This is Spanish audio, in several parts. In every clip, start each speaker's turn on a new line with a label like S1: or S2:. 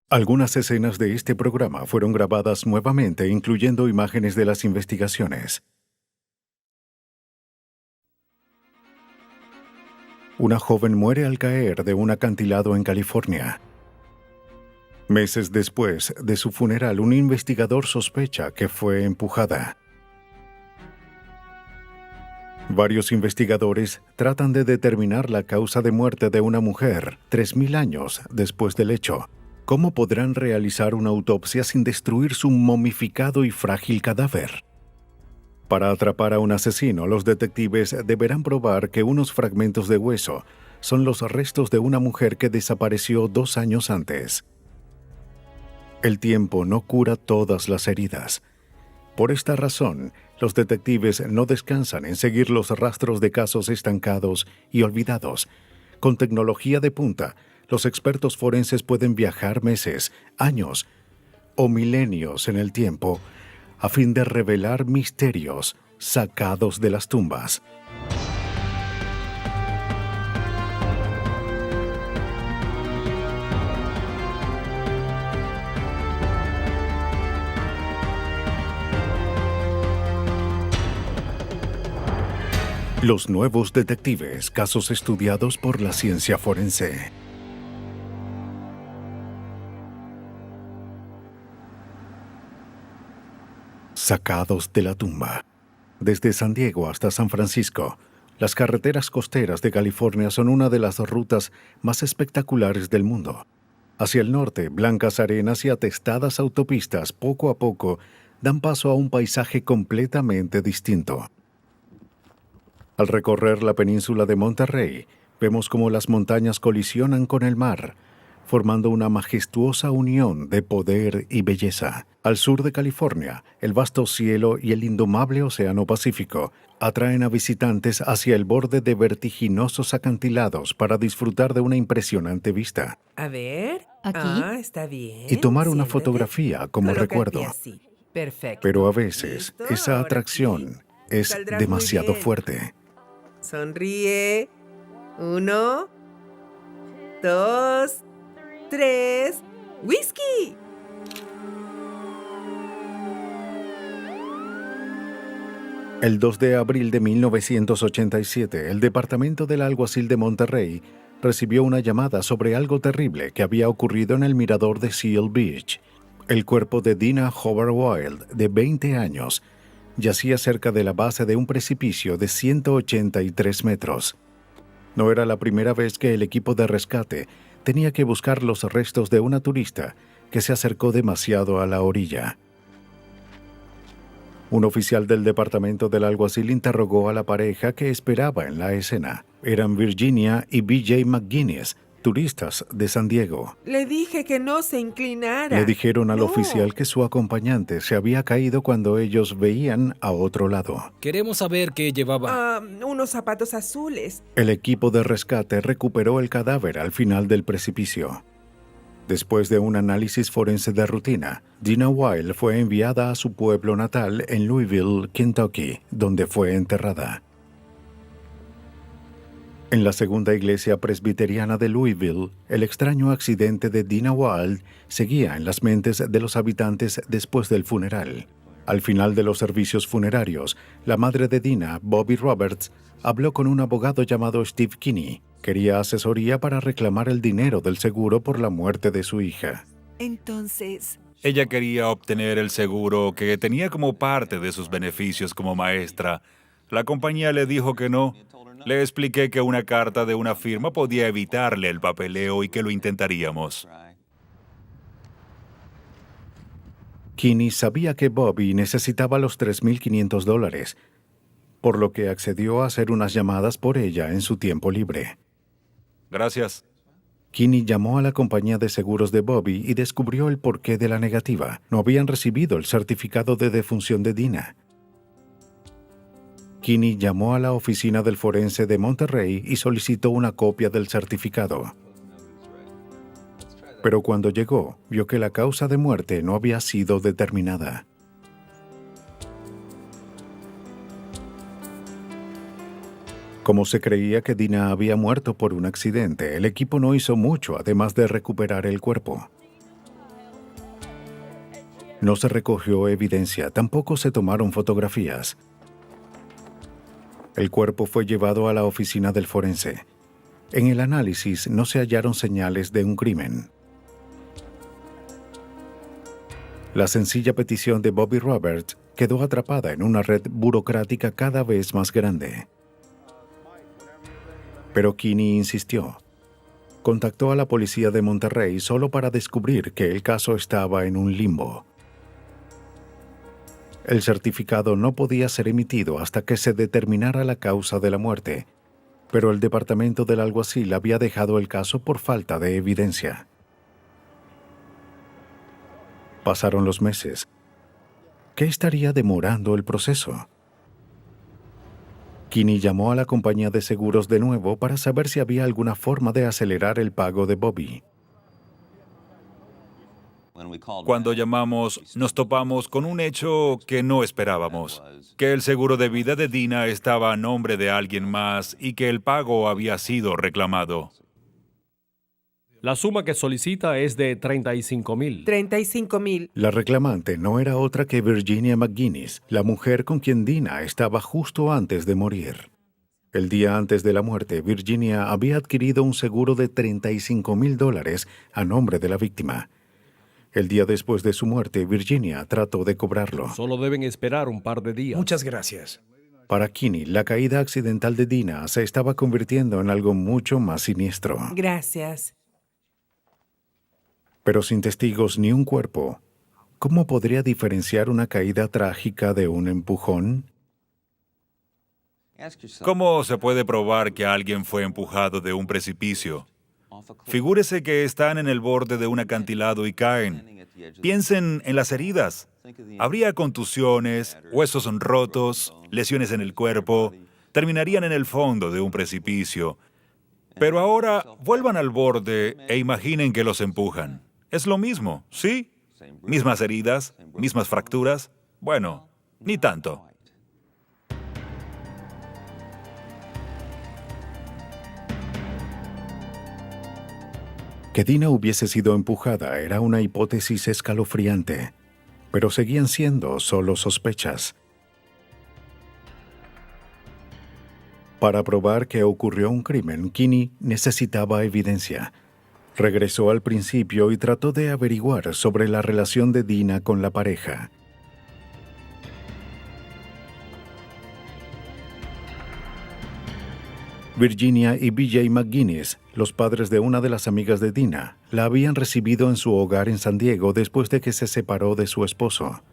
S1: Algunas escenas de este programa fueron grabadas nuevamente, incluyendo imágenes de las investigaciones. Una joven muere al caer de un acantilado en California. Meses después de su funeral, un investigador sospecha que fue empujada. Varios investigadores tratan de determinar la causa de muerte de una mujer 3.000 años después del hecho. ¿Cómo podrán realizar una autopsia sin destruir su momificado y frágil cadáver? Para atrapar a un asesino, los detectives deberán probar que unos fragmentos de hueso son los restos de una mujer que desapareció 2 años antes. El tiempo no cura todas las heridas. Por esta razón, los detectives no descansan en seguir los rastros de casos estancados y olvidados. Con tecnología de punta, los expertos forenses pueden viajar meses, años o milenios en el tiempo a fin de revelar misterios sacados de las tumbas. Los nuevos detectives, casos estudiados por la ciencia forense. Sacados de la tumba. Desde San Diego hasta San Francisco, las carreteras costeras de California son una de las rutas más espectaculares del mundo. Hacia el norte, blancas arenas y atestadas autopistas poco a poco dan paso a un paisaje completamente distinto. Al recorrer la península de Monterrey, vemos cómo las montañas colisionan con el mar, formando una majestuosa unión de poder y belleza. Al sur de California, el vasto cielo y el indomable océano Pacífico atraen a visitantes hacia el borde de vertiginosos acantilados para disfrutar de una impresionante vista
S2: A ver.
S3: ¿Aquí?
S2: Está bien.
S1: y tomar una
S2: Siéntate.
S1: fotografía como
S2: Coloca el
S1: recuerdo.
S2: pie así. Perfecto.
S1: Pero a veces,
S2: ¿Listo?
S1: esa
S2: Ahora
S1: atracción
S2: sí.
S1: es
S2: Saldrás muy
S1: demasiado
S2: bien.
S1: fuerte.
S2: Sonríe. 1, 2, 3. ¡Whisky!
S1: El 2 de abril de 1987, el Departamento del Alguacil de Monterrey recibió una llamada sobre algo terrible que había ocurrido en el mirador de Seal Beach. El cuerpo de Dina Hobart Wild, de 20 años, yacía cerca de la base de un precipicio de 183 metros. No era la primera vez que el equipo de rescate tenía que buscar los restos de una turista que se acercó demasiado a la orilla. Un oficial del departamento del alguacil interrogó a la pareja que esperaba en la escena. Eran Virginia y B.J. McGuinness, turistas de San Diego.
S2: Le dije que no se inclinara.
S1: Le dijeron al
S2: No.
S1: oficial que su acompañante se había caído cuando ellos veían a otro lado.
S4: Queremos saber qué llevaba.
S2: Unos zapatos azules.
S1: El equipo de rescate recuperó el cadáver al final del precipicio. Después de un análisis forense de rutina, Dina Wild fue enviada a su pueblo natal en Louisville, Kentucky, donde fue enterrada. En la segunda iglesia presbiteriana de Louisville, el extraño accidente de Dina Wild seguía en las mentes de los habitantes después del funeral. Al final de los servicios funerarios, la madre de Dina, Bobby Roberts, habló con un abogado llamado Steve Kinney. Quería asesoría para reclamar el dinero del seguro por la muerte de su hija.
S3: Entonces,
S5: Ella quería obtener el seguro que tenía como parte de sus beneficios como maestra. La compañía le dijo que no. Le expliqué que una carta de una firma podía evitarle el papeleo y que lo intentaríamos.
S1: Kinney sabía que Bobby necesitaba los $3,500, por lo que accedió a hacer unas llamadas por ella en su tiempo libre.
S5: Gracias.
S1: Kinney llamó a la compañía de seguros de Bobby y descubrió el porqué de la negativa. No habían recibido el certificado de defunción de Dina. Kinney llamó a la oficina del forense de Monterrey y solicitó una copia del certificado. Pero cuando llegó, vio que la causa de muerte no había sido determinada. Como se creía que Dina había muerto por un accidente, el equipo no hizo mucho además de recuperar el cuerpo. No se recogió evidencia, tampoco se tomaron fotografías. El cuerpo fue llevado a la oficina del forense. En el análisis no se hallaron señales de un crimen. La sencilla petición de Bobby Roberts quedó atrapada en una red burocrática cada vez más grande. Pero Kinney insistió. Contactó a la policía de Monterrey solo para descubrir que el caso estaba en un limbo. El certificado no podía ser emitido hasta que se determinara la causa de la muerte, pero el departamento del alguacil había dejado el caso por falta de evidencia. Pasaron los meses. ¿Qué estaría demorando el proceso? Kinney llamó a la compañía de seguros de nuevo para saber si había alguna forma de acelerar el pago de Bobby.
S5: Cuando llamamos, nos topamos con un hecho que no esperábamos, que el seguro de vida de Dina estaba a nombre de alguien más y que el pago había sido reclamado.
S6: La suma que solicita es de $35,000.
S2: 35,000.
S1: La reclamante no era otra que Virginia McGuinness, la mujer con quien Dina estaba justo antes de morir. El día antes de la muerte, Virginia había adquirido un seguro de $35,000 a nombre de la víctima. El día después de su muerte, Virginia trató de cobrarlo.
S6: Solo deben esperar un par de días.
S4: Muchas gracias.
S1: Para Kinney, la caída accidental de Dina se estaba convirtiendo en algo mucho más siniestro.
S2: Gracias.
S1: Pero sin testigos ni un cuerpo, ¿cómo podría diferenciar una caída trágica de un empujón?
S5: ¿Cómo se puede probar que alguien fue empujado de un precipicio? Figúrese que están en el borde de un acantilado y caen. Piensen en las heridas. Habría contusiones, huesos rotos, lesiones en el cuerpo. Terminarían en el fondo de un precipicio. Pero ahora vuelvan al borde e imaginen que los empujan. Es lo mismo, ¿sí? Mismas heridas, mismas fracturas. Bueno, ni tanto.
S1: Que Dina hubiese sido empujada era una hipótesis escalofriante, pero seguían siendo solo sospechas. Para probar que ocurrió un crimen, Kinney necesitaba evidencia. Regresó al principio y trató de averiguar sobre la relación de Dina con la pareja. Virginia y BJ McGuinness, los padres de una de las amigas de Dina, la habían recibido en su hogar en San Diego después de que se separó de su esposo.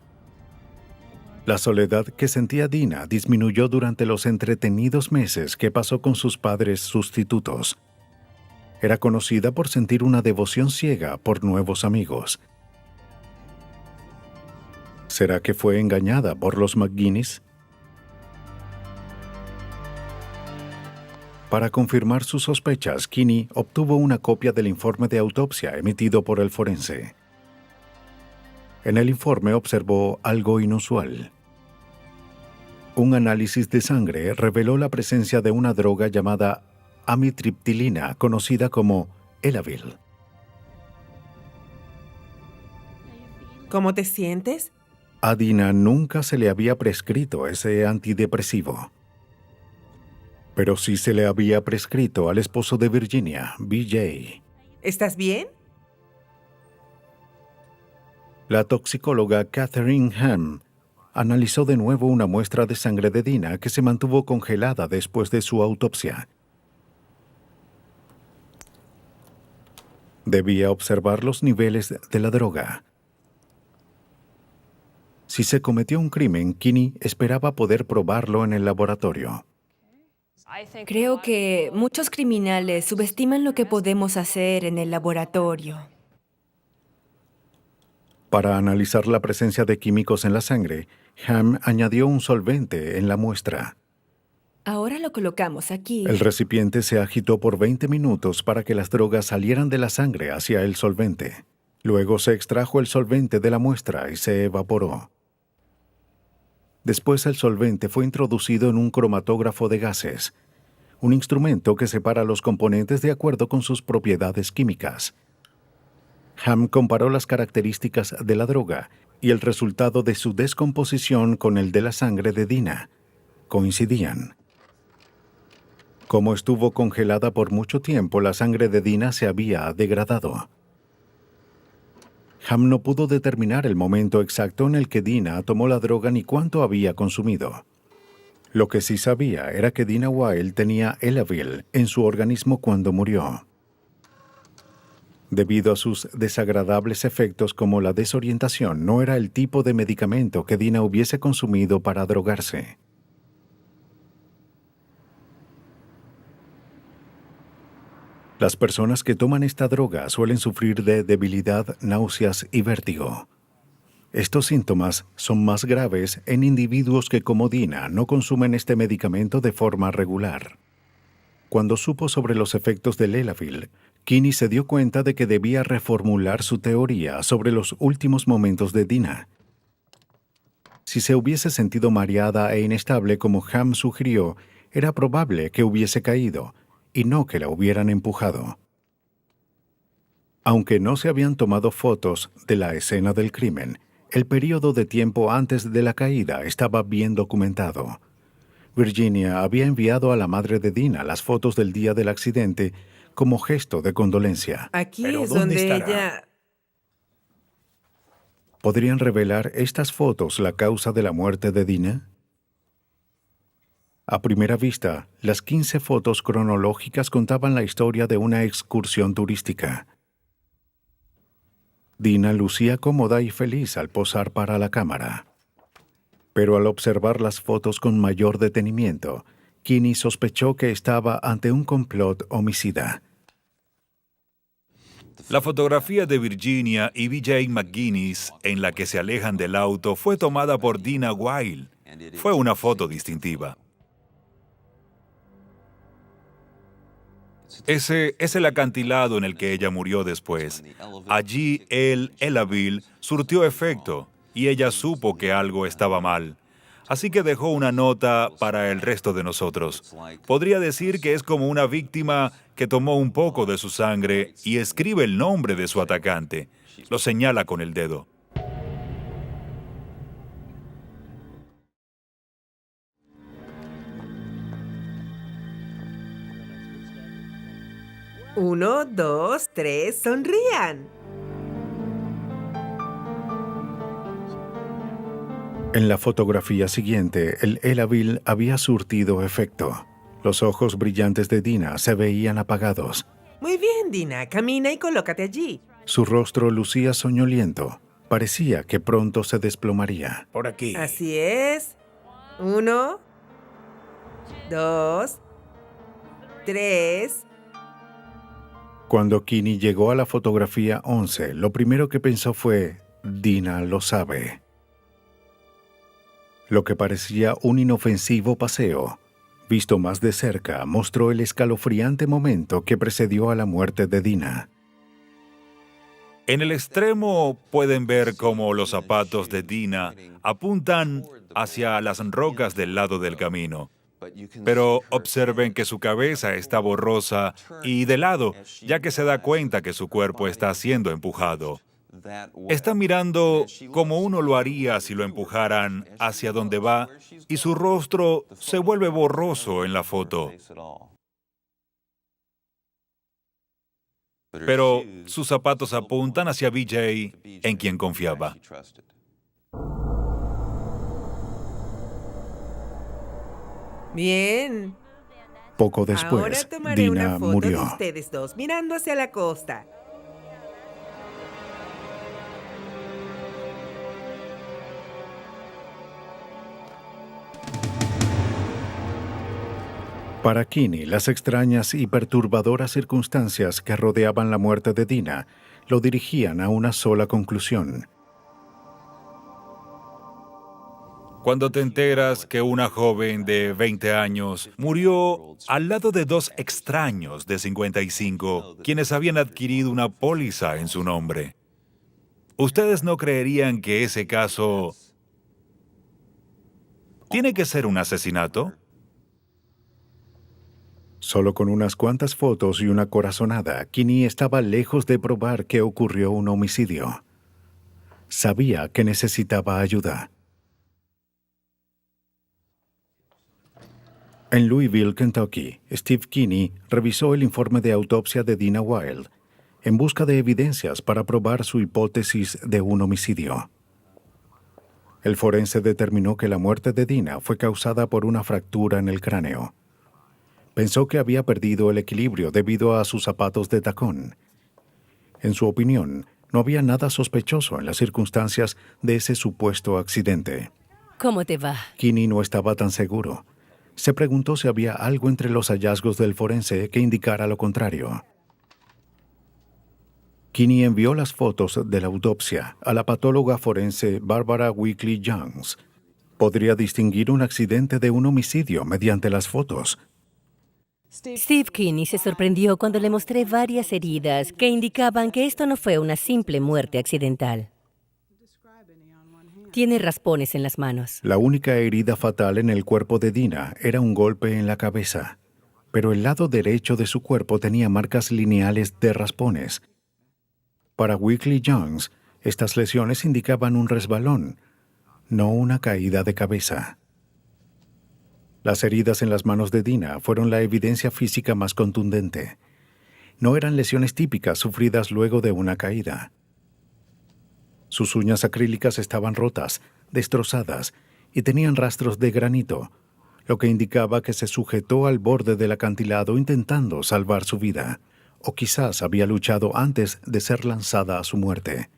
S1: La soledad que sentía Dina disminuyó durante los entretenidos meses que pasó con sus padres sustitutos. Era conocida por sentir una devoción ciega por nuevos amigos. ¿Será que fue engañada por los McGuinness? Para confirmar sus sospechas, Kinney obtuvo una copia del informe de autopsia emitido por el forense. En el informe observó algo inusual. Un análisis de sangre reveló la presencia de una droga llamada amitriptilina, conocida como Elavil.
S2: ¿Cómo te sientes?
S1: A Dina nunca se le había prescrito ese antidepresivo. Pero sí se le había prescrito al esposo de Virginia, BJ.
S2: ¿Estás bien?
S1: La toxicóloga Catherine Ham analizó de nuevo una muestra de sangre de Dina que se mantuvo congelada después de su autopsia. Debía observar los niveles de la droga. Si se cometió un crimen, Kinney esperaba poder probarlo en el laboratorio.
S3: Creo que muchos criminales subestiman lo que podemos hacer en el laboratorio.
S1: Para analizar la presencia de químicos en la sangre, Ham añadió un solvente en la muestra.
S3: Ahora lo colocamos aquí.
S1: El recipiente se agitó por 20 minutos para que las drogas salieran de la sangre hacia el solvente. Luego se extrajo el solvente de la muestra y se evaporó. Después el solvente fue introducido en un cromatógrafo de gases, un instrumento que separa los componentes de acuerdo con sus propiedades químicas. Ham comparó las características de la droga y el resultado de su descomposición con el de la sangre de Dina coincidían. Como estuvo congelada por mucho tiempo, la sangre de Dina se había degradado. Ham no pudo determinar el momento exacto en el que Dina tomó la droga ni cuánto había consumido. Lo que sí sabía era que Dina Wild tenía Elavil en su organismo cuando murió. Debido a sus desagradables efectos como la desorientación, no era el tipo de medicamento que Dina hubiese consumido para drogarse. Las personas que toman esta droga suelen sufrir de debilidad, náuseas y vértigo. Estos síntomas son más graves en individuos que, como Dina, no consumen este medicamento de forma regular. Cuando supo sobre los efectos del Elavil, Kinney se dio cuenta de que debía reformular su teoría sobre los últimos momentos de Dina. Si se hubiese sentido mareada e inestable como Ham sugirió, era probable que hubiese caído, y no que la hubieran empujado. Aunque no se habían tomado fotos de la escena del crimen, el período de tiempo antes de la caída estaba bien documentado. Virginia había enviado a la madre de Dina las fotos del día del accidente como gesto de condolencia.
S2: Aquí
S4: ¿Pero
S2: es
S4: dónde
S2: donde
S4: estará?
S2: ella...
S1: ¿Podrían revelar estas fotos la causa de la muerte de Dina? A primera vista, las 15 fotos cronológicas contaban la historia de una excursión turística. Dina lucía cómoda y feliz al posar para la cámara. Pero al observar las fotos con mayor detenimiento, Kinney sospechó que estaba ante un complot homicida.
S5: La fotografía de Virginia y BJ McGuinness en la que se alejan del auto fue tomada por Dina Wild. Fue una foto distintiva. Ese es el acantilado en el que ella murió después. Allí el Elavil surtió efecto y ella supo que algo estaba mal. Así que dejó una nota para el resto de nosotros. Podría decir que es como una víctima que tomó un poco de su sangre y escribe el nombre de su atacante. Lo señala con el dedo.
S2: Uno, dos, tres, sonrían.
S1: En la fotografía siguiente, el Elavil había surtido efecto. Los ojos brillantes de Dina se veían apagados.
S2: Muy bien, Dina. Camina y colócate allí.
S1: Su rostro lucía soñoliento. Parecía que pronto se desplomaría.
S4: Por aquí.
S2: Así es. Uno, dos, tres.
S1: Cuando Kinney llegó a la fotografía 11, lo primero que pensó fue, Dina lo sabe. Lo que parecía un inofensivo paseo, visto más de cerca, mostró el escalofriante momento que precedió a la muerte de Dina.
S5: En el extremo pueden ver cómo los zapatos de Dina apuntan hacia las rocas del lado del camino. Pero observen que su cabeza está borrosa y de lado, ya que se da cuenta que su cuerpo está siendo empujado. Está mirando como uno lo haría si lo empujaran hacia donde va y su rostro se vuelve borroso en la foto. Pero sus zapatos apuntan hacia BJ, en quien confiaba.
S2: Bien.
S1: Poco
S2: Ahora
S1: después,
S2: tomaré
S1: Dina
S2: una foto de
S1: murió.
S2: ustedes dos mirando hacia la costa.
S1: Para Kinney, las extrañas y perturbadoras circunstancias que rodeaban la muerte de Dina lo dirigían a una sola conclusión.
S5: Cuando te enteras que una joven de 20 años murió al lado de dos extraños de 55, quienes habían adquirido una póliza en su nombre, ¿ustedes no creerían que ese caso tiene que ser un asesinato?
S1: Solo con unas cuantas fotos y una corazonada, Kinney estaba lejos de probar que ocurrió un homicidio. sabía que necesitaba ayuda. En Louisville, Kentucky, Steve Kinney revisó el informe de autopsia de Dina Wilde en busca de evidencias para probar su hipótesis de un homicidio. El forense determinó que la muerte de Dina fue causada por una fractura en el cráneo. Pensó que había perdido el equilibrio debido a sus zapatos de tacón. En su opinión, no había nada sospechoso en las circunstancias de ese supuesto accidente.
S7: ¿Cómo te va?
S1: Kinney no estaba tan seguro. Se preguntó si había algo entre los hallazgos del forense que indicara lo contrario. Kinney envió las fotos de la autopsia a la patóloga forense Barbara Weekly Jones. Podría distinguir un accidente de un homicidio mediante las fotos.
S7: Steve Kinney se sorprendió cuando le mostré varias heridas que indicaban que esto no fue una simple muerte accidental. Tiene raspones en las manos.
S1: La única herida fatal en el cuerpo de Dina era un golpe en la cabeza, pero el lado derecho de su cuerpo tenía marcas lineales de raspones. Para Weekly Jones, estas lesiones indicaban un resbalón, no una caída de cabeza. Las heridas en las manos de Dina fueron la evidencia física más contundente. No eran lesiones típicas sufridas luego de una caída. Sus uñas acrílicas estaban rotas, destrozadas, y tenían rastros de granito, lo que indicaba que se sujetó al borde del acantilado intentando salvar su vida, o quizás había luchado antes de ser lanzada a su muerte.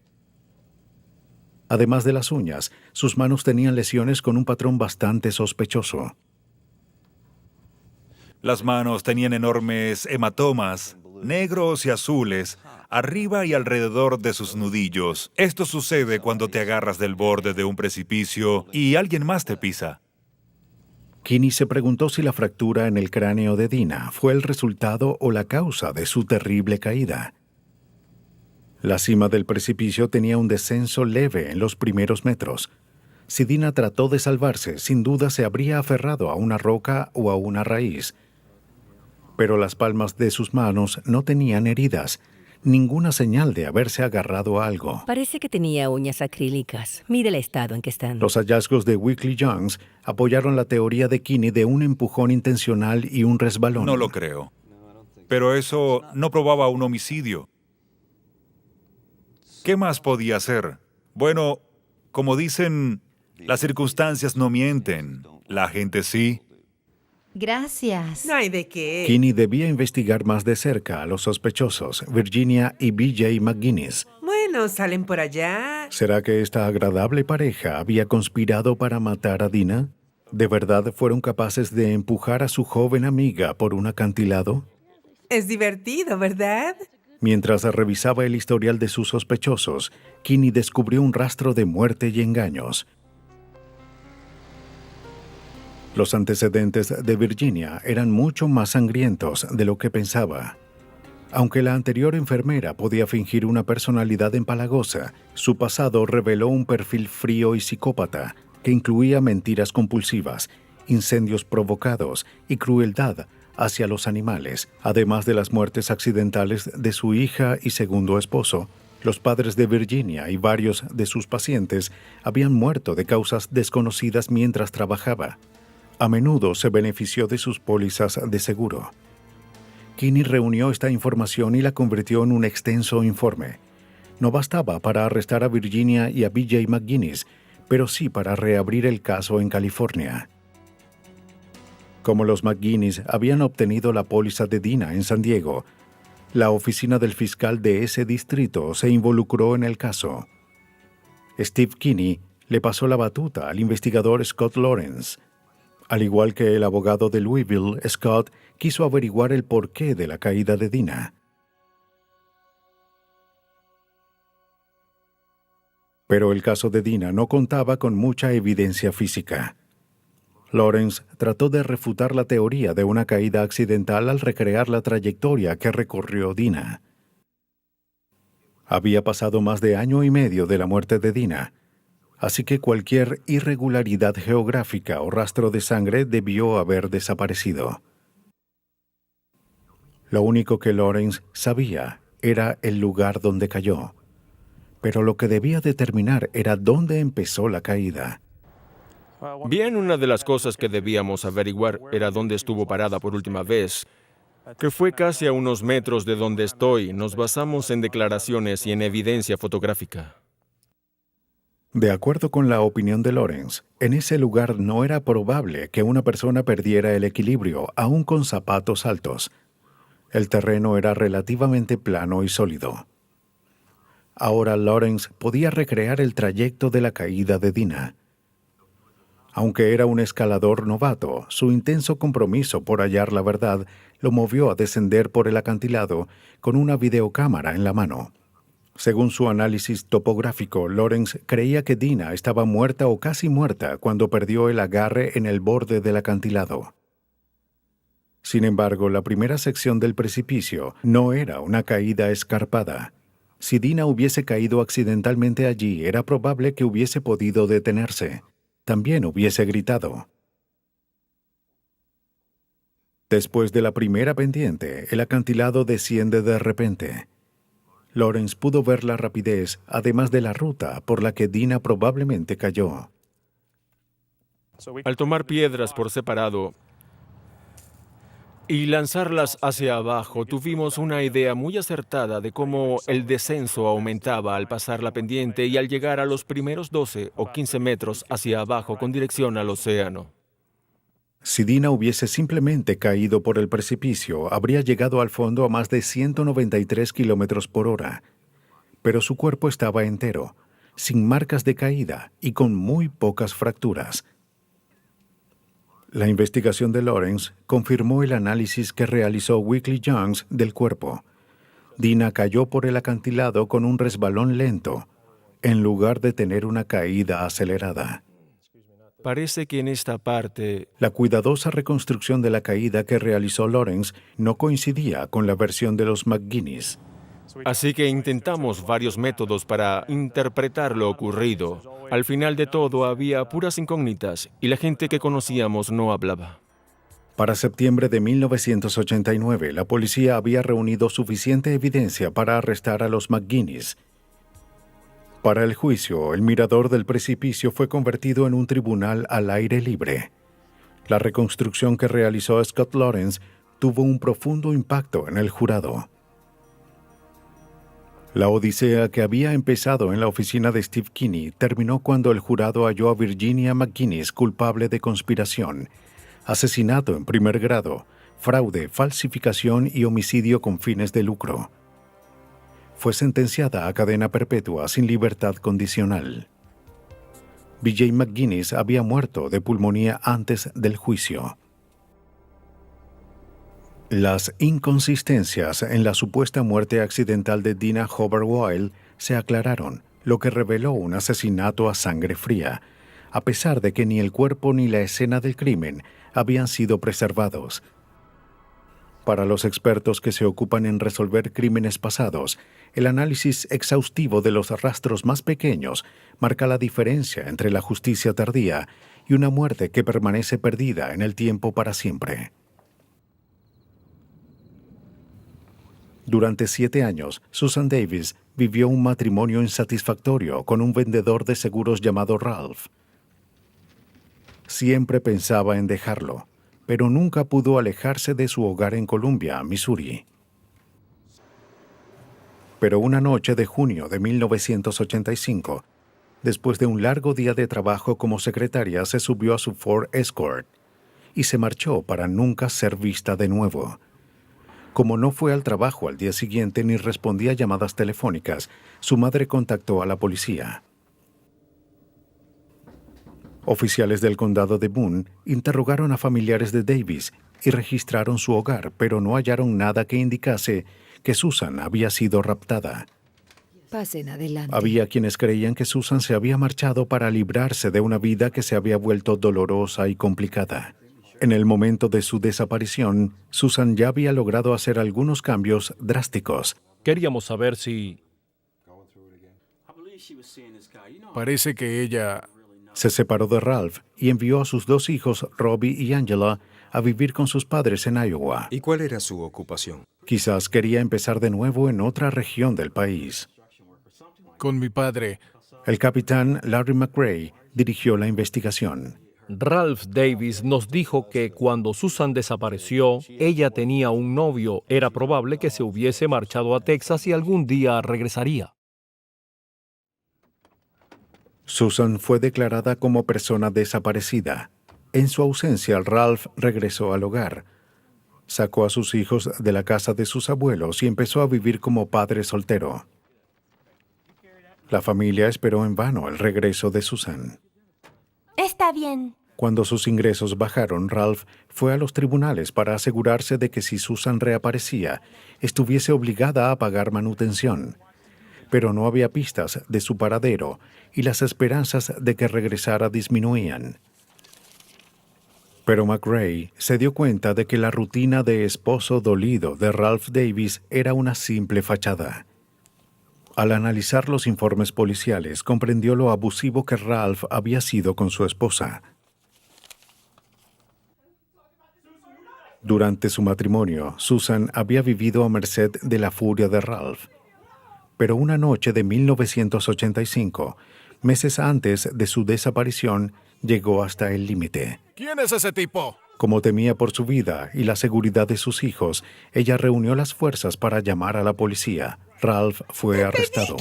S1: Además de las uñas, sus manos tenían lesiones con un patrón bastante sospechoso.
S5: Las manos tenían enormes hematomas, negros y azules, arriba y alrededor de sus nudillos. Esto sucede cuando te agarras del borde de un precipicio y alguien más te pisa.
S1: Kinney se preguntó si la fractura en el cráneo de Dina fue el resultado o la causa de su terrible caída. La cima del precipicio tenía un descenso leve en los primeros metros. Si Dina trató de salvarse, sin duda se habría aferrado a una roca o a una raíz. Pero las palmas de sus manos no tenían heridas, ninguna señal de haberse agarrado a algo.
S7: Parece que tenía uñas acrílicas. Mira el estado en que están.
S1: Los hallazgos de Weekly Jones apoyaron la teoría de Kinney de un empujón intencional y un resbalón.
S5: No lo creo. Pero eso no probaba un homicidio. ¿Qué más podía hacer? Bueno, como dicen, las circunstancias no mienten. La gente sí.
S8: Gracias.
S2: No hay de qué.
S1: Kinney debía investigar más de cerca a los sospechosos, Virginia y B.J. McGuinness.
S2: Bueno, salen por allá.
S1: ¿Será que esta agradable pareja había conspirado para matar a Dina? ¿De verdad fueron capaces de empujar a su joven amiga por un acantilado?
S2: Es divertido, ¿verdad?
S1: Mientras revisaba el historial de sus sospechosos, Kinney descubrió un rastro de muerte y engaños. Los antecedentes de Virginia eran mucho más sangrientos de lo que pensaba. Aunque la anterior enfermera podía fingir una personalidad empalagosa, su pasado reveló un perfil frío y psicópata que incluía mentiras compulsivas, incendios provocados y crueldad hacia los animales. Además de las muertes accidentales de su hija y segundo esposo, los padres de Virginia y varios de sus pacientes habían muerto de causas desconocidas mientras trabajaba. A menudo se benefició de sus pólizas de seguro. Kinney reunió esta información y la convirtió en un extenso informe. No bastaba para arrestar a Virginia y a B.J. McGuinness, pero sí para reabrir el caso en California. Como los McGuinness habían obtenido la póliza de Dina en San Diego, la oficina del fiscal de ese distrito se involucró en el caso. Steve Kinney le pasó la batuta al investigador Scott Lawrence. Al igual que el abogado de Louisville, Scott quiso averiguar el porqué de la caída de Dina. Pero el caso de Dina no contaba con mucha evidencia física. Lawrence trató de refutar la teoría de una caída accidental al recrear la trayectoria que recorrió Dina. Había pasado más de año y medio de la muerte de Dina, así que cualquier irregularidad geográfica o rastro de sangre debió haber desaparecido. Lo único que Lawrence sabía era el lugar donde cayó, pero lo que debía determinar era dónde empezó la caída.
S9: Bien, una de las cosas que debíamos averiguar era dónde estuvo parada por última vez, que fue casi a unos metros de donde estoy. Nos basamos en declaraciones y en evidencia fotográfica.
S1: De acuerdo con la opinión de Lawrence, en ese lugar no era probable que una persona perdiera el equilibrio, aún con zapatos altos. El terreno era relativamente plano y sólido. Ahora Lawrence podía recrear el trayecto de la caída de Dina. Aunque era un escalador novato, su intenso compromiso por hallar la verdad lo movió a descender por el acantilado con una videocámara en la mano. Según su análisis topográfico, Lawrence creía que Dina estaba muerta o casi muerta cuando perdió el agarre en el borde del acantilado. Sin embargo, la primera sección del precipicio no era una caída escarpada. Si Dina hubiese caído accidentalmente allí, era probable que hubiese podido detenerse. También hubiese gritado. Después de la primera pendiente, el acantilado desciende de repente. Lawrence pudo ver la rapidez, además de la ruta por la que Dina probablemente cayó.
S9: Al tomar piedras por separado y lanzarlas hacia abajo, tuvimos una idea muy acertada de cómo el descenso aumentaba al pasar la pendiente y al llegar a los primeros 12 o 15 metros hacia abajo con dirección al océano.
S1: Si Dina hubiese simplemente caído por el precipicio, habría llegado al fondo a más de 193 kilómetros por hora. Pero su cuerpo estaba entero, sin marcas de caída y con muy pocas fracturas. La investigación de Lawrence confirmó el análisis que realizó Weekly Jones del cuerpo. Dina cayó por el acantilado con un resbalón lento, en lugar de tener una caída acelerada.
S9: Parece que en esta parte
S1: La cuidadosa reconstrucción de la caída que realizó Lawrence no coincidía con la versión de los McGuinness.
S9: Así que intentamos varios métodos para interpretar lo ocurrido. Al final de todo había puras incógnitas y la gente que conocíamos no hablaba.
S1: Para septiembre de 1989, la policía había reunido suficiente evidencia para arrestar a los McGuinness. Para el juicio, el mirador del precipicio fue convertido en un tribunal al aire libre. La reconstrucción que realizó Scott Lawrence tuvo un profundo impacto en el jurado. La odisea que había empezado en la oficina de Steve Kinney terminó cuando el jurado halló a Virginia McGuinness culpable de conspiración, asesinato en primer grado, fraude, falsificación y homicidio con fines de lucro. Fue sentenciada a cadena perpetua sin libertad condicional. B.J. McGuinness había muerto de pulmonía antes del juicio. Las inconsistencias en la supuesta muerte accidental de Dina Hobart-Weil se aclararon, lo que reveló un asesinato a sangre fría, a pesar de que ni el cuerpo ni la escena del crimen habían sido preservados. Para los expertos que se ocupan en resolver crímenes pasados, el análisis exhaustivo de los rastros más pequeños marca la diferencia entre la justicia tardía y una muerte que permanece perdida en el tiempo para siempre. Durante 7 años, Susan Davis vivió un matrimonio insatisfactorio con un vendedor de seguros llamado Ralph. Siempre pensaba en dejarlo, pero nunca pudo alejarse de su hogar en Columbia, Missouri. Pero una noche de junio de 1985, después de un largo día de trabajo como secretaria, se subió a su Ford Escort y se marchó para nunca ser vista de nuevo. Como no fue al trabajo al día siguiente ni respondía a llamadas telefónicas, su madre contactó a la policía. Oficiales del condado de Boone interrogaron a familiares de Davis y registraron su hogar, pero no hallaron nada que indicase que Susan había sido raptada.
S8: Pasen adelante.
S1: Había quienes creían que Susan se había marchado para librarse de una vida que se había vuelto dolorosa y complicada. En el momento de su desaparición, Susan ya había logrado hacer algunos cambios drásticos.
S6: Queríamos saber si...
S10: Parece que ella...
S1: Se separó de Ralph y envió a sus 2 hijos, Robbie y Angela, a vivir con sus padres en Iowa.
S10: ¿Y cuál era su ocupación?
S1: Quizás quería empezar de nuevo en otra región del país.
S10: con mi padre.
S1: El capitán Larry McRae dirigió la investigación.
S6: Ralph Davis nos dijo que cuando Susan desapareció, ella tenía un novio. Era probable que se hubiese marchado a Texas y algún día regresaría.
S1: Susan fue declarada como persona desaparecida. En su ausencia, Ralph regresó al hogar. Sacó a sus hijos de la casa de sus abuelos y empezó a vivir como padre soltero. La familia esperó en vano el regreso de Susan.
S3: Está bien.
S1: Cuando sus ingresos bajaron, Ralph fue a los tribunales para asegurarse de que si Susan reaparecía, estuviese obligada a pagar manutención. Pero no había pistas de su paradero y las esperanzas de que regresara disminuían. Pero McRae se dio cuenta de que la rutina de esposo dolido de Ralph Davis era una simple fachada. Al analizar los informes policiales, comprendió lo abusivo que Ralph había sido con su esposa. Durante su matrimonio, Susan había vivido a merced de la furia de Ralph. Pero una noche de 1985, meses antes de su desaparición, llegó hasta el límite.
S10: ¿Quién es ese tipo?
S1: Como temía por su vida y la seguridad de sus hijos, ella reunió las fuerzas para llamar a la policía. Ralph fue arrestado.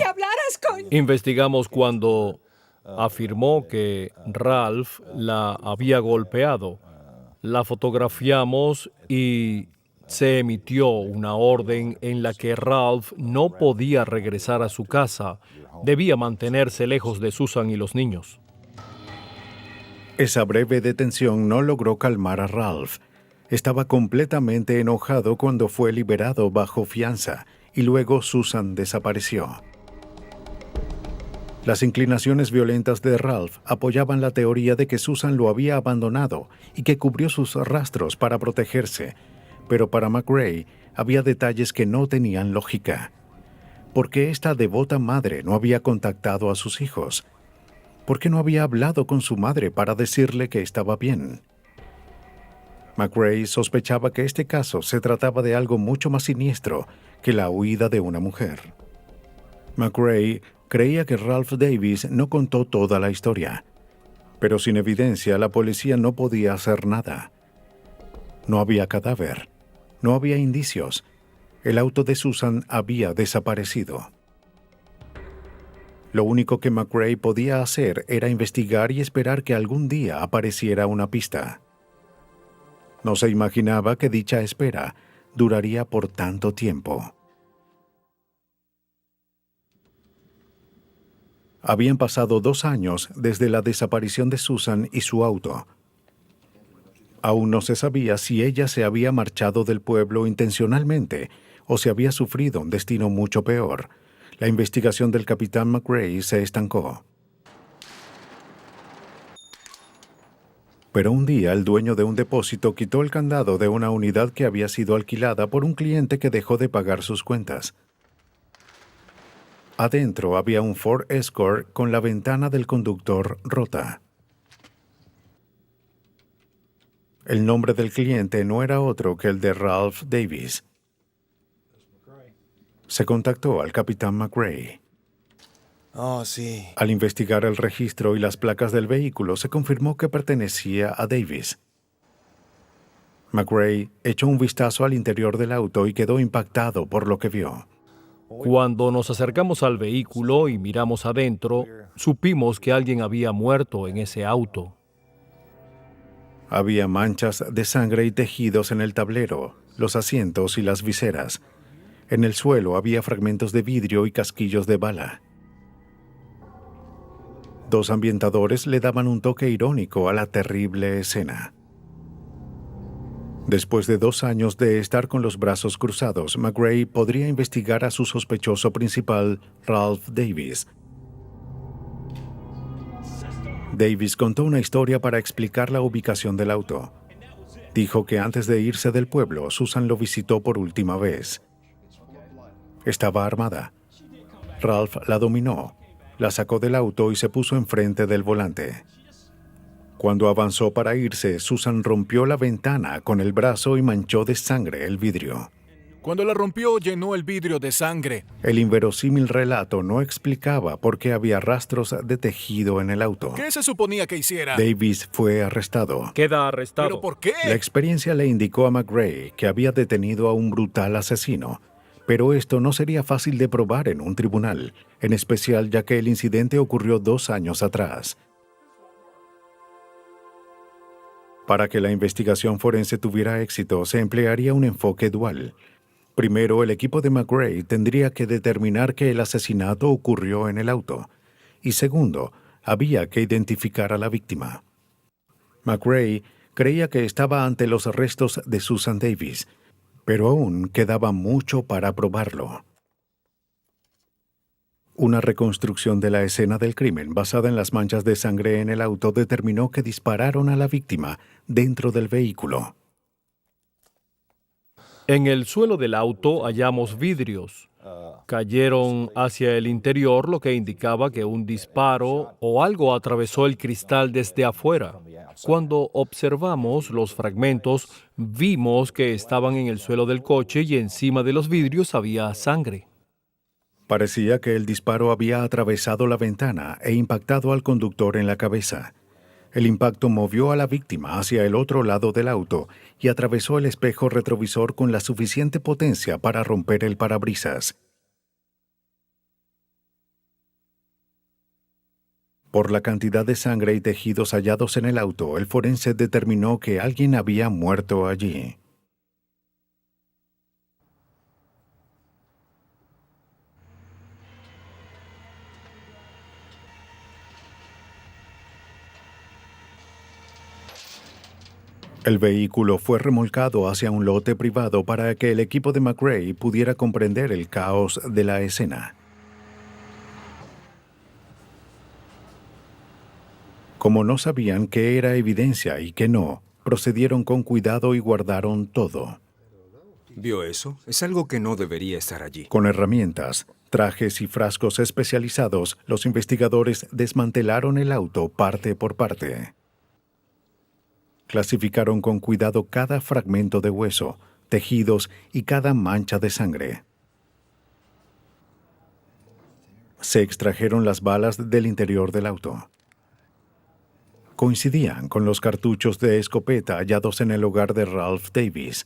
S6: Investigamos cuando afirmó que Ralph la había golpeado. La fotografiamos y se emitió una orden en la que Ralph no podía regresar a su casa. Debía mantenerse lejos de Susan y los niños.
S1: Esa breve detención no logró calmar a Ralph. Estaba completamente enojado cuando fue liberado bajo fianza y luego Susan desapareció. Las inclinaciones violentas de Ralph apoyaban la teoría de que Susan lo había abandonado y que cubrió sus rastros para protegerse, pero para McRae había detalles que no tenían lógica. ¿Por qué esta devota madre no había contactado a sus hijos? ¿Por qué no había hablado con su madre para decirle que estaba bien? McRae sospechaba que este caso se trataba de algo mucho más siniestro que la huida de una mujer. McRae creía que Ralph Davis no contó toda la historia, pero sin evidencia la policía no podía hacer nada. No había cadáver, no había indicios. El auto de Susan había desaparecido. Lo único que McRae podía hacer era investigar y esperar que algún día apareciera una pista. No se imaginaba que dicha espera duraría por tanto tiempo. Habían pasado 2 años desde la desaparición de Susan y su auto. Aún no se sabía si ella se había marchado del pueblo intencionalmente o si había sufrido un destino mucho peor. La investigación del capitán McRae se estancó. Pero un día el dueño de un depósito quitó el candado de una unidad que había sido alquilada por un cliente que dejó de pagar sus cuentas. Adentro había un Ford Escort con la ventana del conductor rota. El nombre del cliente no era otro que el de Ralph Davis. Se contactó al capitán McRae.
S11: Oh, sí.
S1: Al investigar el registro y las placas del vehículo, se confirmó que pertenecía a Davis. McRae echó un vistazo al interior del auto y quedó impactado por lo que vio.
S6: Cuando nos acercamos al vehículo y miramos adentro, supimos que alguien había muerto en ese auto.
S1: Había manchas de sangre y tejidos en el tablero, los asientos y las viseras. En el suelo había fragmentos de vidrio y casquillos de bala. 2 ambientadores le daban un toque irónico a la terrible escena. Después de 2 años de estar con los brazos cruzados, McRae podría investigar a su sospechoso principal, Ralph Davis. Davis contó una historia para explicar la ubicación del auto. Dijo que antes de irse del pueblo, Susan lo visitó por última vez. Estaba armada. Ralph la dominó, la sacó del auto y se puso enfrente del volante. Cuando avanzó para irse, Susan rompió la ventana con el brazo y manchó de sangre el vidrio.
S10: Cuando la rompió, llenó el vidrio de sangre.
S1: El inverosímil relato no explicaba por qué había rastros de tejido en el auto.
S10: ¿Qué se suponía que hiciera?
S1: Davis fue arrestado.
S6: Queda arrestado.
S10: ¿Pero por qué?
S1: La experiencia le indicó a McRae que había detenido a un brutal asesino, pero esto no sería fácil de probar en un tribunal, en especial ya que el incidente ocurrió 2 años atrás. Para que la investigación forense tuviera éxito, se emplearía un enfoque dual. Primero, el equipo de McRae tendría que determinar que el asesinato ocurrió en el auto. Y segundo, había que identificar a la víctima. McRae creía que estaba ante los restos de Susan Davis, pero aún quedaba mucho para probarlo. Una reconstrucción de la escena del crimen basada en las manchas de sangre en el auto determinó que dispararon a la víctima dentro del vehículo.
S6: En el suelo del auto hallamos vidrios. Cayeron hacia el interior, lo que indicaba que un disparo o algo atravesó el cristal desde afuera. Cuando observamos los fragmentos, vimos que estaban en el suelo del coche y encima de los vidrios había sangre.
S1: Parecía que el disparo había atravesado la ventana e impactado al conductor en la cabeza. El impacto movió a la víctima hacia el otro lado del auto y atravesó el espejo retrovisor con la suficiente potencia para romper el parabrisas. Por la cantidad de sangre y tejidos hallados en el auto, el forense determinó que alguien había muerto allí. El vehículo fue remolcado hacia un lote privado para que el equipo de McRae pudiera comprender el caos de la escena. Como no sabían qué era evidencia y qué no, procedieron con cuidado y guardaron todo.
S12: ¿Vio eso? Es algo que no debería estar allí.
S1: Con herramientas, trajes y frascos especializados, los investigadores desmantelaron el auto parte por parte. Clasificaron con cuidado cada fragmento de hueso, tejidos y cada mancha de sangre. Se extrajeron las balas del interior del auto. Coincidían con los cartuchos de escopeta hallados en el hogar de Ralph Davis.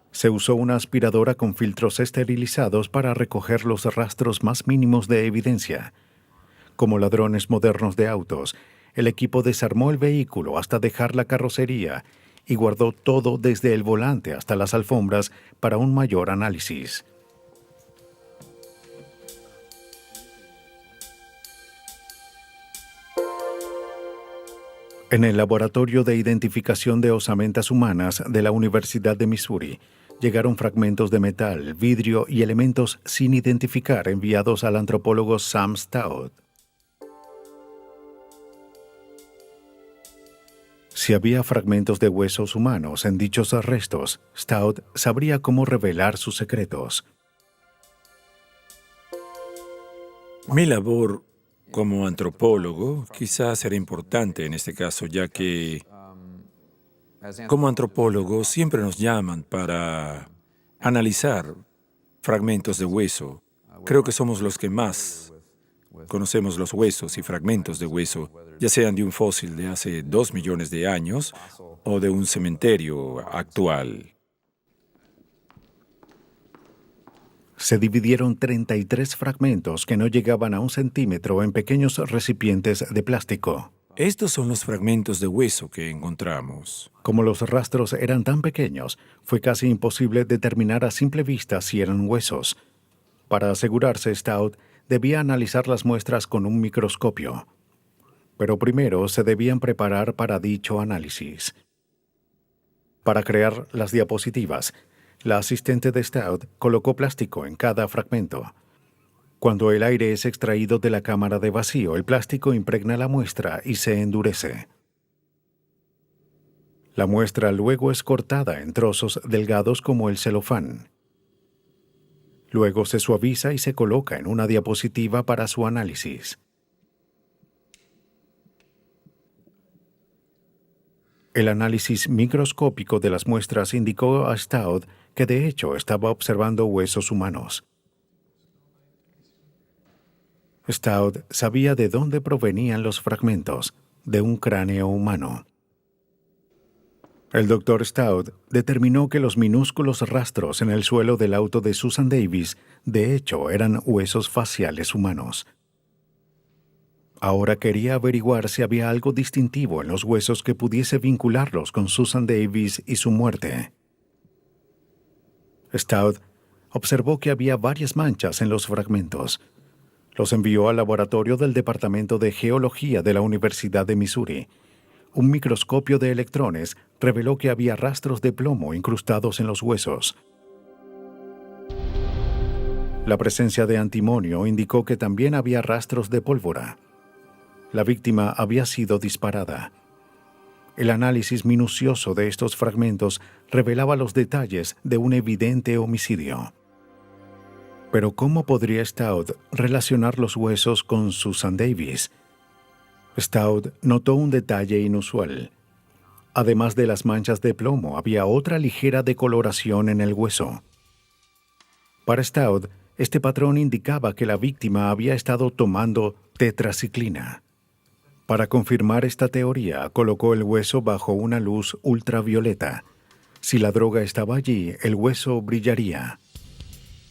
S1: Se usó una aspiradora con filtros esterilizados para recoger los rastros más mínimos de evidencia. Como ladrones modernos de autos, el equipo desarmó el vehículo hasta dejar la carrocería y guardó todo desde el volante hasta las alfombras para un mayor análisis. En el Laboratorio de Identificación de Osamentas Humanas de la Universidad de Missouri, llegaron fragmentos de metal, vidrio y elementos sin identificar enviados al antropólogo Sam Stout. Si había fragmentos de huesos humanos en dichos restos, Stout sabría cómo revelar sus secretos.
S13: Mi labor como antropólogo quizás será importante en este caso, ya que como antropólogos siempre nos llaman para analizar fragmentos de hueso. Creo que somos los que más conocemos los huesos y fragmentos de hueso, ya sean de un fósil de hace 2 millones de años o de un cementerio actual.
S1: Se dividieron 33 fragmentos que no llegaban a 1 centímetro en pequeños recipientes de plástico.
S13: Estos son los fragmentos de hueso que encontramos.
S1: Como los rastros eran tan pequeños, fue casi imposible determinar a simple vista si eran huesos. Para asegurarse, Stout debía analizar las muestras con un microscopio. Pero primero se debían preparar para dicho análisis. Para crear las diapositivas, la asistente de Stout colocó plástico en cada fragmento. Cuando el aire es extraído de la cámara de vacío, el plástico impregna la muestra y se endurece. La muestra luego es cortada en trozos delgados como el celofán. Luego se suaviza y se coloca en una diapositiva para su análisis. El análisis microscópico de las muestras indicó a Stout que de hecho estaba observando huesos humanos. Stout sabía de dónde provenían los fragmentos, de un cráneo humano. El Dr. Stout determinó que los minúsculos rastros en el suelo del auto de Susan Davis, de hecho, eran huesos faciales humanos. Ahora quería averiguar si había algo distintivo en los huesos que pudiese vincularlos con Susan Davis y su muerte. Stout observó que había varias manchas en los fragmentos. Los envió al laboratorio del Departamento de Geología de la Universidad de Missouri. Un microscopio de electrones reveló que había rastros de plomo incrustados en los huesos. La presencia de antimonio indicó que también había rastros de pólvora. La víctima había sido disparada. El análisis minucioso de estos fragmentos revelaba los detalles de un evidente homicidio. Pero ¿cómo podría Stout relacionar los huesos con Susan Davis? Stout notó un detalle inusual. Además de las manchas de plomo, había otra ligera decoloración en el hueso. Para Stout, este patrón indicaba que la víctima había estado tomando tetraciclina. Para confirmar esta teoría, colocó el hueso bajo una luz ultravioleta. Si la droga estaba allí, el hueso brillaría.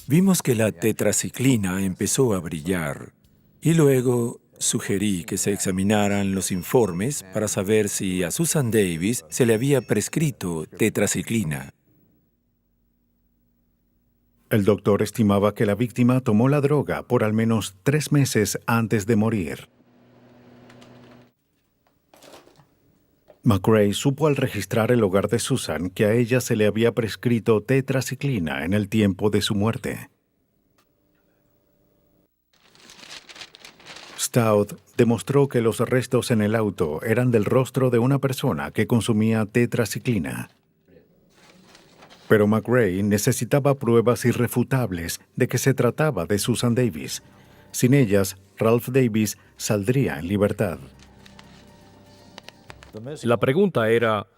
S13: Vimos que la tetraciclina empezó a brillar y luego sugerí que se examinaran los informes para saber si a Susan Davis se le había prescrito tetraciclina.
S1: El doctor estimaba que la víctima tomó la droga por al menos 3 meses antes de morir. McRae supo al registrar el hogar de Susan que a ella se le había prescrito tetraciclina en el tiempo de su muerte. Stout demostró que los restos en el auto eran del rostro de una persona que consumía tetraciclina. Pero McRae necesitaba pruebas irrefutables de que se trataba de Susan Davis. Sin ellas, Ralph Davis saldría en libertad.
S6: La pregunta era,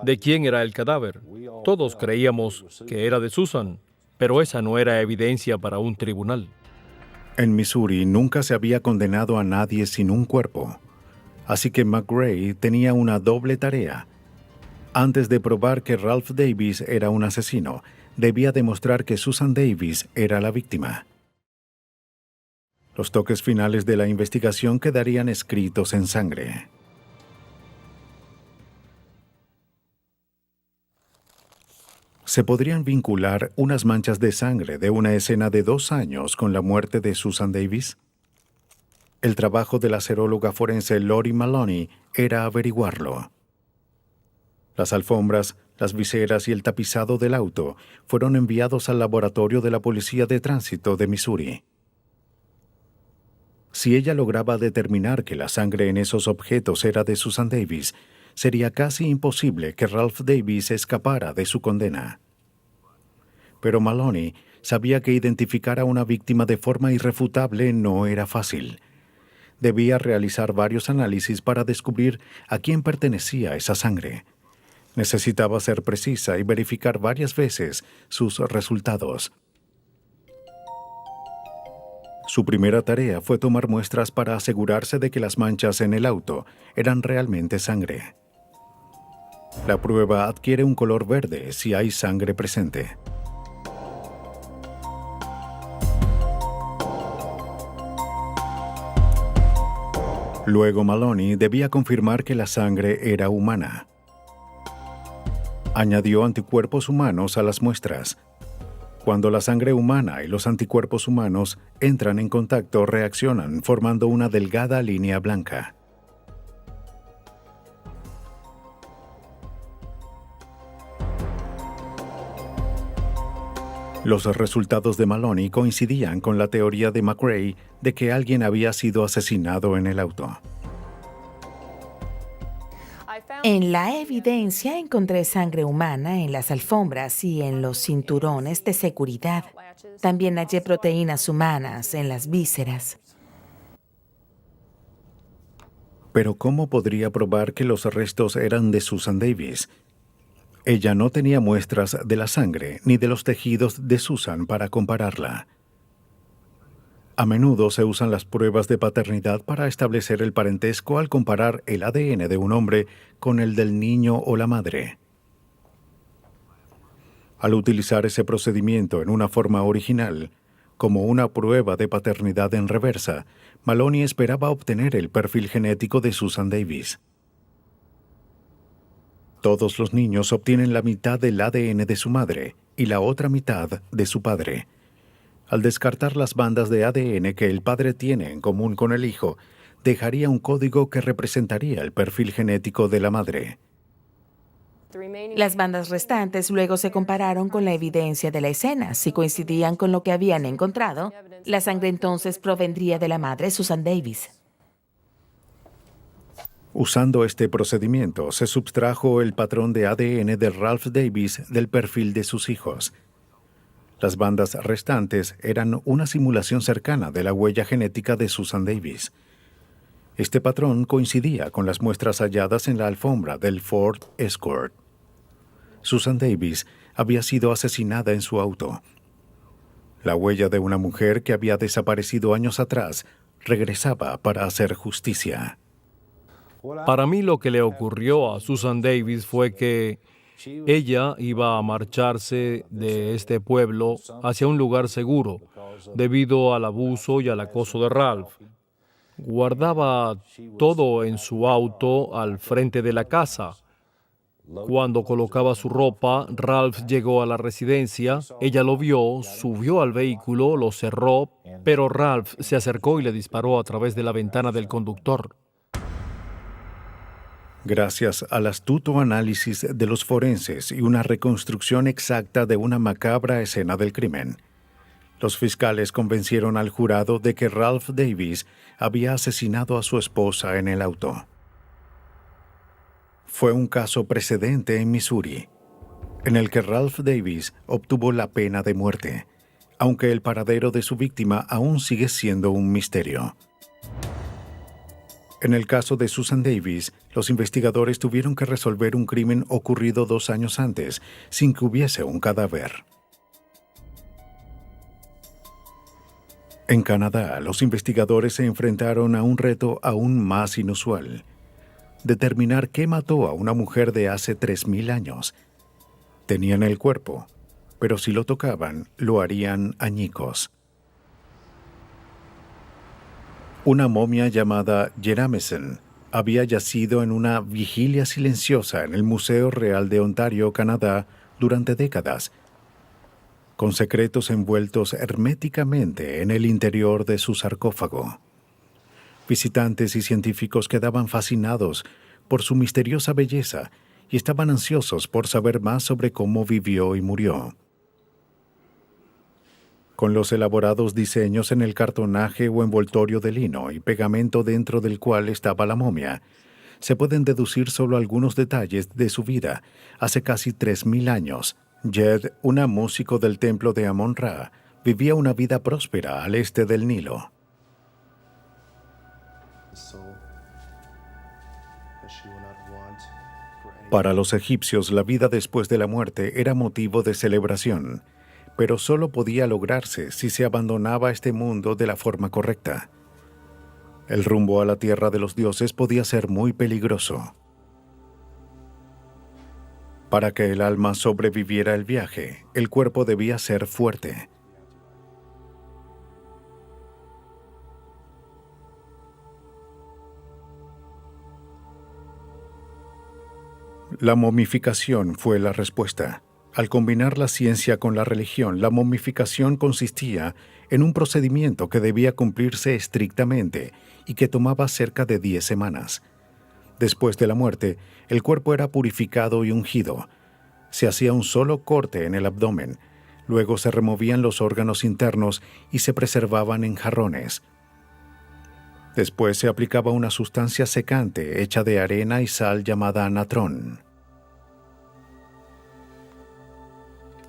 S6: ¿de quién era el cadáver? Todos creíamos que era de Susan, pero esa no era evidencia para un tribunal.
S1: En Missouri nunca se había condenado a nadie sin un cuerpo. Así que McRae tenía una doble tarea. Antes de probar que Ralph Davis era un asesino, debía demostrar que Susan Davis era la víctima. Los toques finales de la investigación quedarían escritos en sangre. ¿Se podrían vincular unas manchas de sangre de una escena de 2 años con la muerte de Susan Davis? El trabajo de la seróloga forense Lori Maloney era averiguarlo. Las alfombras, las viseras y el tapizado del auto fueron enviados al laboratorio de la Policía de Tránsito de Missouri. Si ella lograba determinar que la sangre en esos objetos era de Susan Davis, sería casi imposible que Ralph Davis escapara de su condena. Pero Maloney sabía que identificar a una víctima de forma irrefutable no era fácil. Debía realizar varios análisis para descubrir a quién pertenecía esa sangre. Necesitaba ser precisa y verificar varias veces sus resultados. Su primera tarea fue tomar muestras para asegurarse de que las manchas en el auto eran realmente sangre. La prueba adquiere un color verde si hay sangre presente. Luego Maloney debía confirmar que la sangre era humana. Añadió anticuerpos humanos a las muestras. Cuando la sangre humana y los anticuerpos humanos entran en contacto, reaccionan formando una delgada línea blanca. Los resultados de Maloney coincidían con la teoría de McRae de que alguien había sido asesinado en el auto.
S14: En la evidencia encontré sangre humana en las alfombras y en los cinturones de seguridad. También hallé proteínas humanas en las vísceras.
S1: Pero ¿cómo podría probar que los restos eran de Susan Davis? Ella no tenía muestras de la sangre ni de los tejidos de Susan para compararla. A menudo se usan las pruebas de paternidad para establecer el parentesco al comparar el ADN de un hombre con el del niño o la madre. Al utilizar ese procedimiento en una forma original, como una prueba de paternidad en reversa, Maloney esperaba obtener el perfil genético de Susan Davis. Todos los niños obtienen la mitad del ADN de su madre y la otra mitad de su padre. Al descartar las bandas de ADN que el padre tiene en común con el hijo, dejaría un código que representaría el perfil genético de la madre.
S14: Las bandas restantes luego se compararon con la evidencia de la escena. Si coincidían con lo que habían encontrado, la sangre entonces provendría de la madre Susan Davis.
S1: Usando este procedimiento, se subtrajo el patrón de ADN de Ralph Davis del perfil de sus hijos. Las bandas restantes eran una simulación cercana de la huella genética de Susan Davis. Este patrón coincidía con las muestras halladas en la alfombra del Ford Escort. Susan Davis había sido asesinada en su auto. La huella de una mujer que había desaparecido años atrás regresaba para hacer justicia.
S6: Para mí lo que le ocurrió a Susan Davis fue que ella iba a marcharse de este pueblo hacia un lugar seguro debido al abuso y al acoso de Ralph. Guardaba todo en su auto al frente de la casa. Cuando colocaba su ropa, Ralph llegó a la residencia, ella lo vio, subió al vehículo, lo cerró, pero Ralph se acercó y le disparó a través de la ventana del conductor.
S1: Gracias al astuto análisis de los forenses y una reconstrucción exacta de una macabra escena del crimen, los fiscales convencieron al jurado de que Ralph Davis había asesinado a su esposa en el auto. Fue un caso precedente en Missouri, en el que Ralph Davis obtuvo la pena de muerte, aunque el paradero de su víctima aún sigue siendo un misterio. En el caso de Susan Davis, los investigadores tuvieron que resolver un crimen ocurrido 2 años antes, sin que hubiese un cadáver. En Canadá, los investigadores se enfrentaron a un reto aún más inusual: determinar qué mató a una mujer de hace 3.000 años. Tenían el cuerpo, pero si lo tocaban, lo harían añicos. Una momia llamada Jeramesen había yacido en una vigilia silenciosa en el Museo Real de Ontario, Canadá, durante décadas, con secretos envueltos herméticamente en el interior de su sarcófago. Visitantes y científicos quedaban fascinados por su misteriosa belleza y estaban ansiosos por saber más sobre cómo vivió y murió. Con los elaborados diseños en el cartonaje o envoltorio de lino y pegamento dentro del cual estaba la momia, se pueden deducir solo algunos detalles de su vida. Hace casi 3.000 años, Jed, una músico del templo de Amon-Ra, vivía una vida próspera al este del Nilo. Para los egipcios, la vida después de la muerte era motivo de celebración, pero solo podía lograrse si se abandonaba este mundo de la forma correcta. El rumbo a la tierra de los dioses podía ser muy peligroso. Para que el alma sobreviviera el viaje, el cuerpo debía ser fuerte. La momificación fue la respuesta. Al combinar la ciencia con la religión, la momificación consistía en un procedimiento que debía cumplirse estrictamente y que tomaba cerca de 10 semanas. Después de la muerte, el cuerpo era purificado y ungido. Se hacía un solo corte en el abdomen, luego se removían los órganos internos y se preservaban en jarrones. Después se aplicaba una sustancia secante hecha de arena y sal llamada natrón.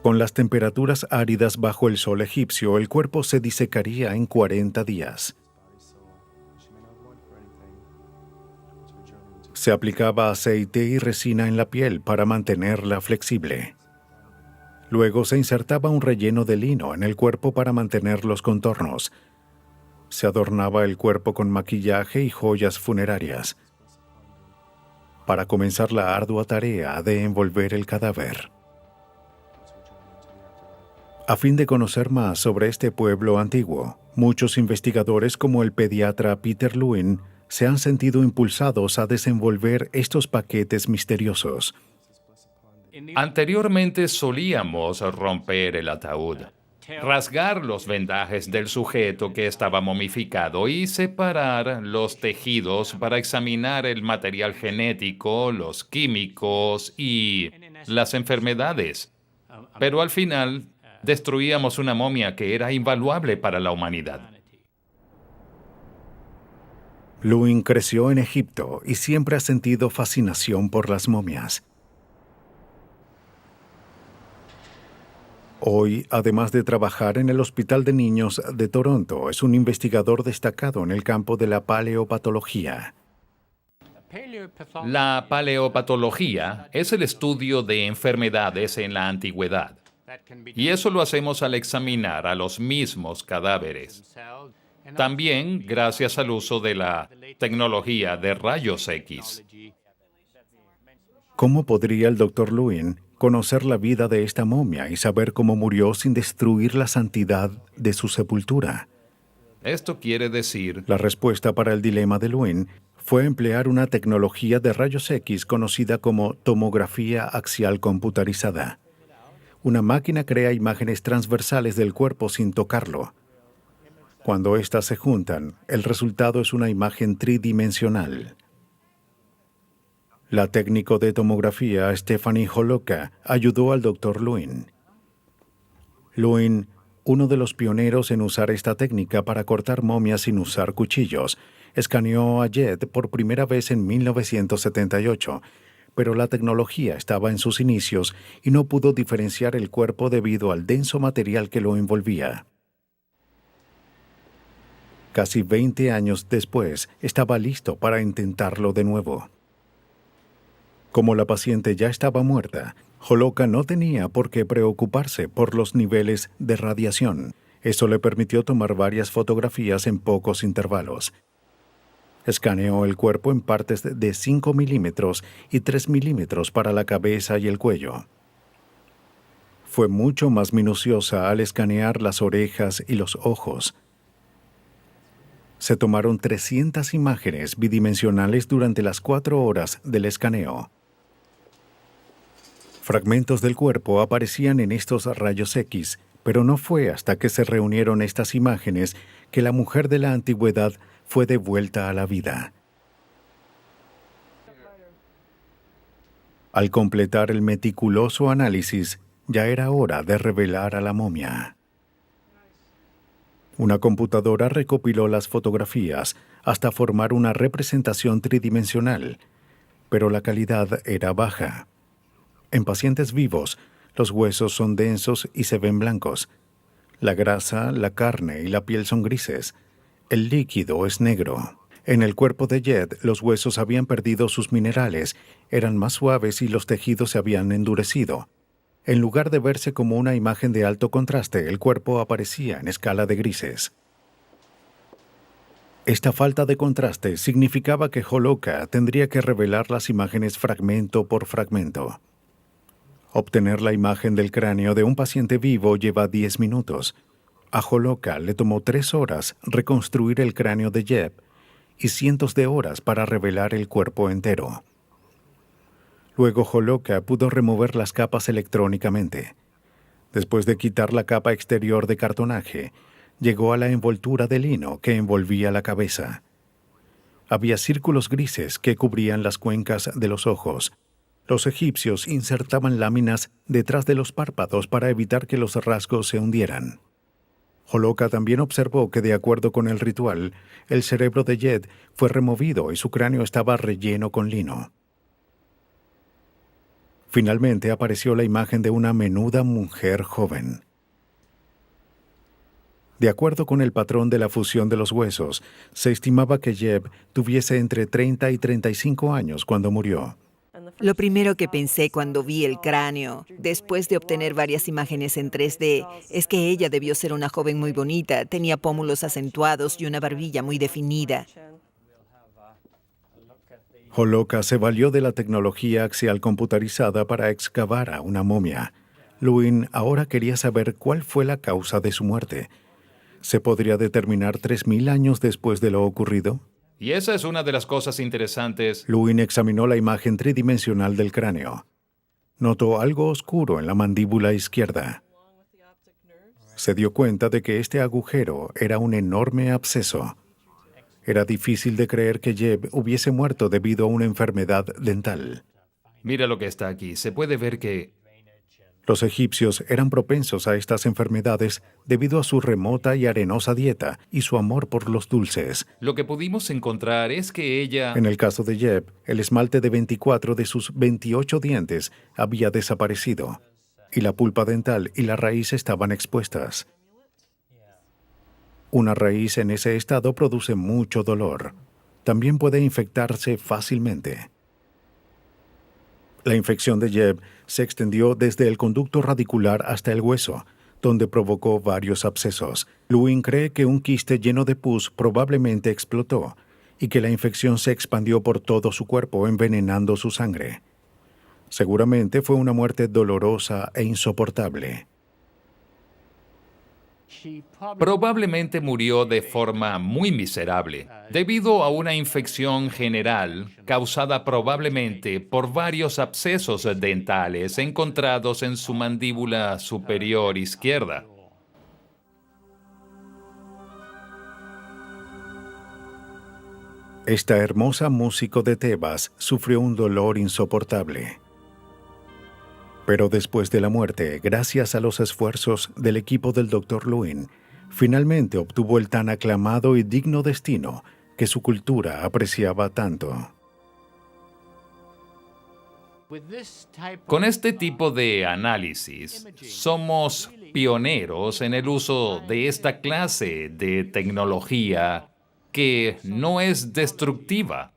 S1: Con las temperaturas áridas bajo el sol egipcio, el cuerpo se disecaría en 40 días. Se aplicaba aceite y resina en la piel para mantenerla flexible. Luego se insertaba un relleno de lino en el cuerpo para mantener los contornos. Se adornaba el cuerpo con maquillaje y joyas funerarias para comenzar la ardua tarea de envolver el cadáver. A fin de conocer más sobre este pueblo antiguo, muchos investigadores como el pediatra Peter Lewin se han sentido impulsados a desenvolver estos paquetes misteriosos.
S15: Anteriormente solíamos romper el ataúd, rasgar los vendajes del sujeto que estaba momificado y separar los tejidos para examinar el material genético, los químicos y las enfermedades. Pero al final, destruíamos una momia que era invaluable para la humanidad.
S1: Lewin creció en Egipto y siempre ha sentido fascinación por las momias. Hoy, además de trabajar en el Hospital de Niños de Toronto, es un investigador destacado en el campo de la paleopatología.
S15: La paleopatología es el estudio de enfermedades en la antigüedad. Y eso lo hacemos al examinar a los mismos cadáveres. También gracias al uso de la tecnología de rayos X.
S1: ¿Cómo podría el Dr. Lewin conocer la vida de esta momia y saber cómo murió sin destruir la santidad de su sepultura?
S15: Esto quiere decir...
S1: La respuesta para el dilema de Lewin fue emplear una tecnología de rayos X conocida como tomografía axial computarizada. Una máquina crea imágenes transversales del cuerpo sin tocarlo. Cuando éstas se juntan, el resultado es una imagen tridimensional. La técnico de tomografía Stephanie Holoka ayudó al Dr. Lewin. Lewin, uno de los pioneros en usar esta técnica para cortar momias sin usar cuchillos, escaneó a Jed por primera vez en 1978, pero la tecnología estaba en sus inicios y no pudo diferenciar el cuerpo debido al denso material que lo envolvía. Casi 20 años después, estaba listo para intentarlo de nuevo. Como la paciente ya estaba muerta, Holoka no tenía por qué preocuparse por los niveles de radiación. Eso le permitió tomar varias fotografías en pocos intervalos. Escaneó el cuerpo en partes de 5 milímetros y 3 milímetros para la cabeza y el cuello. Fue mucho más minuciosa al escanear las orejas y los ojos. Se tomaron 300 imágenes bidimensionales durante las 4 horas del escaneo. Fragmentos del cuerpo aparecían en estos rayos X, pero no fue hasta que se reunieron estas imágenes que la mujer de la antigüedad fue devuelta a la vida. Al completar el meticuloso análisis, ya era hora de revelar a la momia. Una computadora recopiló las fotografías hasta formar una representación tridimensional, pero la calidad era baja. En pacientes vivos, los huesos son densos y se ven blancos. La grasa, la carne y la piel son grises. El líquido es negro. En el cuerpo de Jed, los huesos habían perdido sus minerales, eran más suaves y los tejidos se habían endurecido. En lugar de verse como una imagen de alto contraste, el cuerpo aparecía en escala de grises. Esta falta de contraste significaba que Holoka tendría que revelar las imágenes fragmento por fragmento. Obtener la imagen del cráneo de un paciente vivo lleva 10 minutos. A Holoka le tomó 3 horas reconstruir el cráneo de Jed y cientos de horas para revelar el cuerpo entero. Luego Holoka pudo remover las capas electrónicamente. Después de quitar la capa exterior de cartonaje, llegó a la envoltura de lino que envolvía la cabeza. Había círculos grises que cubrían las cuencas de los ojos. Los egipcios insertaban láminas detrás de los párpados para evitar que los rasgos se hundieran. Holoka también observó que, de acuerdo con el ritual, el cerebro de Jed fue removido y su cráneo estaba relleno con lino. Finalmente apareció la imagen de una menuda mujer joven. De acuerdo con el patrón de la fusión de los huesos, se estimaba que Jeb tuviese entre 30 y 35 años cuando murió.
S16: Lo primero que pensé cuando vi el cráneo, después de obtener varias imágenes en 3D, es que ella debió ser una joven muy bonita, tenía pómulos acentuados y una barbilla muy definida.
S1: Holoka se valió de la tecnología axial computarizada para excavar a una momia. Lewin ahora quería saber cuál fue la causa de su muerte. ¿Se podría determinar 3.000 años después de lo ocurrido?
S15: Y esa es una de las cosas interesantes.
S1: Lewin examinó la imagen tridimensional del cráneo. Notó algo oscuro en la mandíbula izquierda. Se dio cuenta de que este agujero era un enorme absceso. Era difícil de creer que Jeb hubiese muerto debido a una enfermedad dental.
S15: Mira lo que está aquí. Se puede ver que
S1: los egipcios eran propensos a estas enfermedades debido a su remota y arenosa dieta y su amor por los dulces.
S15: lo que pudimos encontrar es que ella...
S1: En el caso de Jeb, el esmalte de 24 de sus 28 dientes había desaparecido y la pulpa dental y la raíz estaban expuestas. Una raíz en ese estado produce mucho dolor. También puede infectarse fácilmente. La infección de Jeb se extendió desde el conducto radicular hasta el hueso, donde provocó varios abscesos. Lewin cree que un quiste lleno de pus probablemente explotó y que la infección se expandió por todo su cuerpo, envenenando su sangre. Seguramente fue una muerte dolorosa e insoportable.
S15: Probablemente murió de forma muy miserable, debido a una infección general causada probablemente por varios abscesos dentales encontrados en su mandíbula superior izquierda.
S1: Esta hermosa músico de Tebas sufrió un dolor insoportable. Pero después de la muerte, gracias a los esfuerzos del equipo del Dr. Lewin, finalmente obtuvo el tan aclamado y digno destino que su cultura apreciaba tanto.
S15: Con este tipo de análisis, somos pioneros en el uso de esta clase de tecnología que no es destructiva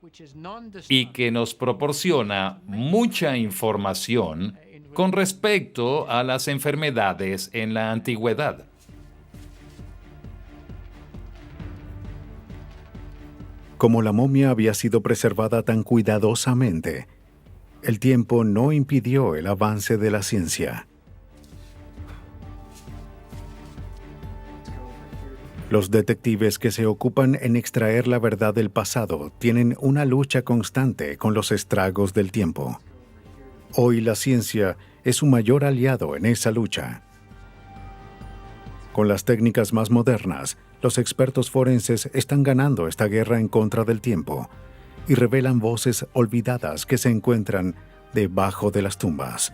S15: y que nos proporciona mucha información con respecto a las enfermedades en la antigüedad.
S1: Como la momia había sido preservada tan cuidadosamente, el tiempo no impidió el avance de la ciencia. Los detectives que se ocupan en extraer la verdad del pasado tienen una lucha constante con los estragos del tiempo. Hoy la ciencia es su mayor aliado en esa lucha. Con las técnicas más modernas, los expertos forenses están ganando esta guerra en contra del tiempo y revelan voces olvidadas que se encuentran debajo de las tumbas.